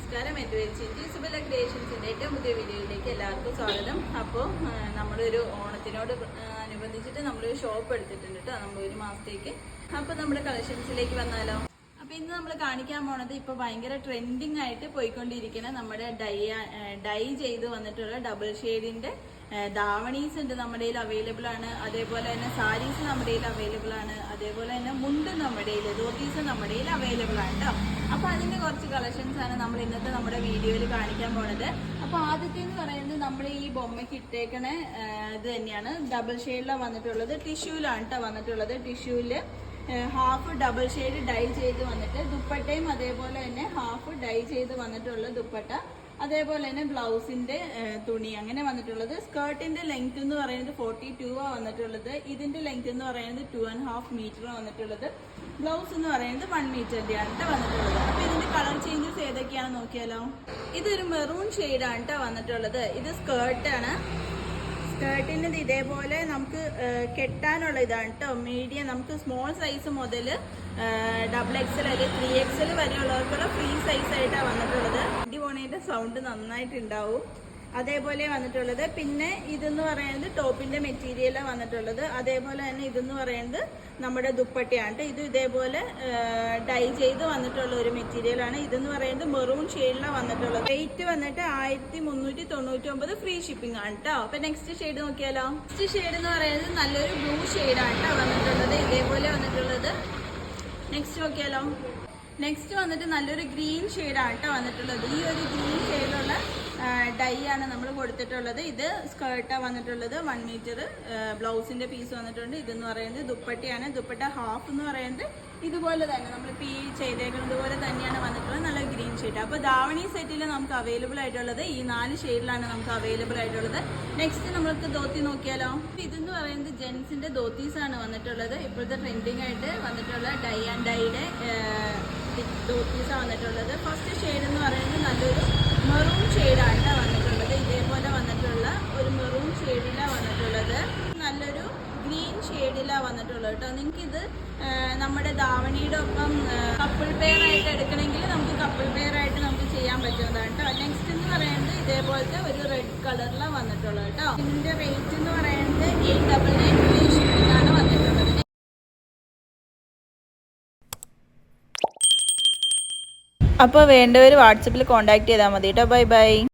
നമസ്കാരം. എൻ്റെ പേര് ചിഞ്ചി. സുബല ക്രിയേഷൻസിൻ്റെ ഏറ്റവും പുതിയ വീഡിയോയിലേക്ക് എല്ലാവർക്കും സ്വാഗതം. അപ്പോൾ നമ്മളൊരു ഓണത്തിനോട് അനുബന്ധിച്ചിട്ട് നമ്മളൊരു ഷോപ്പ് എടുത്തിട്ടുണ്ട് കേട്ടോ, നമ്മൾ ഒരു മാസത്തേക്ക്. അപ്പോൾ നമ്മുടെ കളക്ഷൻസിലേക്ക് വന്നാലോ. അപ്പോൾ ഇന്ന് നമ്മൾ കാണിക്കാൻ പോണത് ഇപ്പോൾ ഭയങ്കര ട്രെൻഡിങ് ആയിട്ട് പോയിക്കൊണ്ടിരിക്കുന്ന നമ്മുടെ ഡൈ ചെയ്ത് വന്നിട്ടുള്ള ഡബിൾ ഷെയ്ഡിൻ്റെ ദാവണീസ് ഉണ്ട് നമ്മുടെ കയ്യിൽ അവൈലബിൾ ആണ്. അതേപോലെ തന്നെ സാരീസ് നമ്മുടെ കയ്യിൽ അവൈലബിൾ ആണ്. അതേപോലെ തന്നെ മുണ്ട് നമ്മുടെ കയ്യിൽ, ധോത്തീസ് നമ്മുടെ കയ്യിൽ അവൈലബിൾ ആണ് കേട്ടോ. അപ്പോൾ അതിൻ്റെ കുറച്ച് കളക്ഷൻസ് ആണ് നമ്മൾ ഇന്നത്തെ നമ്മുടെ വീഡിയോയിൽ കാണിക്കാൻ പോണത്. അപ്പോൾ ആദ്യത്തെ എന്ന് പറയുന്നത് നമ്മുടെ ഈ ബൊമ്മയ്ക്ക് ഇട്ടേക്കണ ഇത് തന്നെയാണ്. ഡബിൾ ഷെയ്ഡിലാണ് വന്നിട്ടുള്ളത്, ടിഷ്യൂലാണ് കേട്ടോ വന്നിട്ടുള്ളത്. ടിഷ്യൂല് ഹാഫ് ഡബിൾ ഷെയ്ഡ് ഡൈ ചെയ്ത് വന്നിട്ട് ദുപ്പട്ടയും അതേപോലെ തന്നെ ഹാഫ് ഡൈ ചെയ്ത് വന്നിട്ടുള്ള ദുപ്പട്ട, അതേപോലെ തന്നെ ബ്ലൗസിന്റെ തുണി അങ്ങനെ വന്നിട്ടുള്ളത്. സ്കേർട്ടിന്റെ ലെങ്ത് എന്ന് പറയുന്നത് 42 വന്നിട്ടുള്ളത്. ഇതിന്റെ ലെങ്ത് എന്ന് പറയുന്നത് 2.5 മീറ്റർ വന്നിട്ടുള്ളത്. ബ്ലൗസ് എന്ന് പറയുന്നത് 1 മീറ്ററിന്റെയാണ് വന്നിട്ടുള്ളത്. അപ്പൊ ഇതിന്റെ കളർ ചേഞ്ചസ് ഏതൊക്കെയാണെന്ന് നോക്കിയാലോ. ഇതൊരു മെറൂൺ ഷെയ്ഡാണ് കേട്ടോ വന്നിട്ടുള്ളത്. ഇത് സ്കേർട്ടാണ്. സ്കേർട്ടിന് ഇതേപോലെ നമുക്ക് കെട്ടാനുള്ള ഇതാണ് കേട്ടോ. മീഡിയം നമുക്ക് സ്മോൾ സൈസ് മുതൽ XXL അല്ലെങ്കിൽ 3XL വരെയുള്ളവർക്കുള്ള ഫ്രീ സൈസ് ആയിട്ടാണ് വന്നിട്ടുള്ളത്. ഇടി പോണേൻ്റെ സൗണ്ട് നന്നായിട്ടുണ്ടാവും. അതേപോലെ വന്നിട്ടുള്ളത്. പിന്നെ ഇതെന്ന് പറയുന്നത് ടോപ്പിന്റെ മെറ്റീരിയലാണ് വന്നിട്ടുള്ളത്. അതേപോലെ തന്നെ ഇതെന്ന് പറയുന്നത് നമ്മുടെ ദുപ്പട്ടയാണ്. ഇത് ഇതേപോലെ ഡൈ ചെയ്ത് വന്നിട്ടുള്ള ഒരു മെറ്റീരിയലാണ്. ഇതെന്ന് പറയുന്നത് മെറൂൺ ഷെയ്ഡിലാണ് വന്നിട്ടുള്ളത്. റേറ്റ് വന്നിട്ട് 1399 ഫ്രീ ഷിപ്പിംഗ് ആണ് കേട്ടോ. അപ്പൊ നെക്സ്റ്റ് ഷെയ്ഡ് നോക്കിയാലോ. നെക്സ്റ്റ് ഷെയ്ഡ് എന്ന് പറയുന്നത് നല്ലൊരു ബ്ലൂ ഷെയ്ഡാണ് കേട്ടോ വന്നിട്ടുള്ളത്. ഇതേപോലെ വന്നിട്ടുള്ളത്. നെക്സ്റ്റ് നോക്കിയാലോ. നെക്സ്റ്റ് വന്നിട്ട് നല്ലൊരു ഗ്രീൻ ഷെയ്ഡാണ് കേട്ടോ വന്നിട്ടുള്ളത്. ഈ ഒരു ഗ്രീൻ ഷെയ്ഡിലുള്ള ഡൈ ആണ് നമ്മൾ കൊടുത്തിട്ടുള്ളത്. ഇത് സ്കേർട്ടാണ് വന്നിട്ടുള്ളത്. 1 മീറ്റർ ബ്ലൗസിന്റെ പീസ് വന്നിട്ടുണ്ട്. ഇതെന്ന് പറയുന്നത് ദുപ്പട്ടയാണ്. ദുപ്പട്ട ഹാഫ് എന്ന് പറയുന്നത് ഇതുപോലെ തന്നെ നമ്മൾ ഈ ചെയ്തേക്കുന്നത് പോലെ തന്നെയാണ് വന്നിട്ടുള്ളത്. നല്ല ഗ്രീൻ ഷെയ്ഡ്. അപ്പോൾ ദാവണി സെറ്റിൽ നമുക്ക് അവൈലബിൾ ആയിട്ടുള്ളത് ഈ 4 ഷെയ്ഡിലാണ് നമുക്ക് അവൈലബിൾ ആയിട്ടുള്ളത്. നെക്സ്റ്റ് നമ്മൾക്ക് ധോത്തി നോക്കിയാലോ. ഇതെന്ന് പറയുന്നത് ജെൻസിന്റെ ധോത്തീസ് ആണ് വന്നിട്ടുള്ളത്. ഇപ്പോഴത്തെ ട്രെൻഡിങ് ആയിട്ട് വന്നിട്ടുള്ള ഡൈ ആൻഡ് ഡൈയുടെ ധോത്തീസാണ് വന്നിട്ടുള്ളത്. ഫസ്റ്റ് ഷെയ്ഡ് എന്ന് പറയുന്നത് നല്ലൊരു മെറൂൺ ഷെയ്ഡാണ് വന്നിട്ടുള്ളത്. ഇതേപോലെ വന്നിട്ടുള്ള ഒരു മെറൂൺ ഷെയ്ഡിലാണ് വന്നിട്ടുള്ളത്. നല്ലൊരു ഗ്രീൻ ഷെയ്ഡിലാണ് വന്നിട്ടുള്ളത് കേട്ടോ. നിങ്ങൾക്കിത് നമ്മുടെ ധാവണിയുടെ ഒപ്പം കപ്പിൾ പെയർ ആയിട്ട് എടുക്കണമെങ്കിൽ നമുക്ക് കപ്പിൾ പെയർ ആയിട്ട് നമുക്ക് ചെയ്യാൻ പറ്റുന്നതാണ് കേട്ടോ. നെക്സ്റ്റ് എന്ന് പറയുന്നത് ഇതേപോലത്തെ ഒരു റെഡ് കളറിലാണ് വന്നിട്ടുള്ളത് കേട്ടോ. ഇതിൻ്റെ റേറ്റ് എന്ന് പറയുന്നത് 899 ഷിപ്പിംഗാണ് വന്നിട്ടുള്ളത്. അപ്പോൾ വേണ്ടവർ വാട്സപ്പിൽ കോൺടാക്ട് ചെയ്താൽ മതി കേട്ടോ. Bye bye.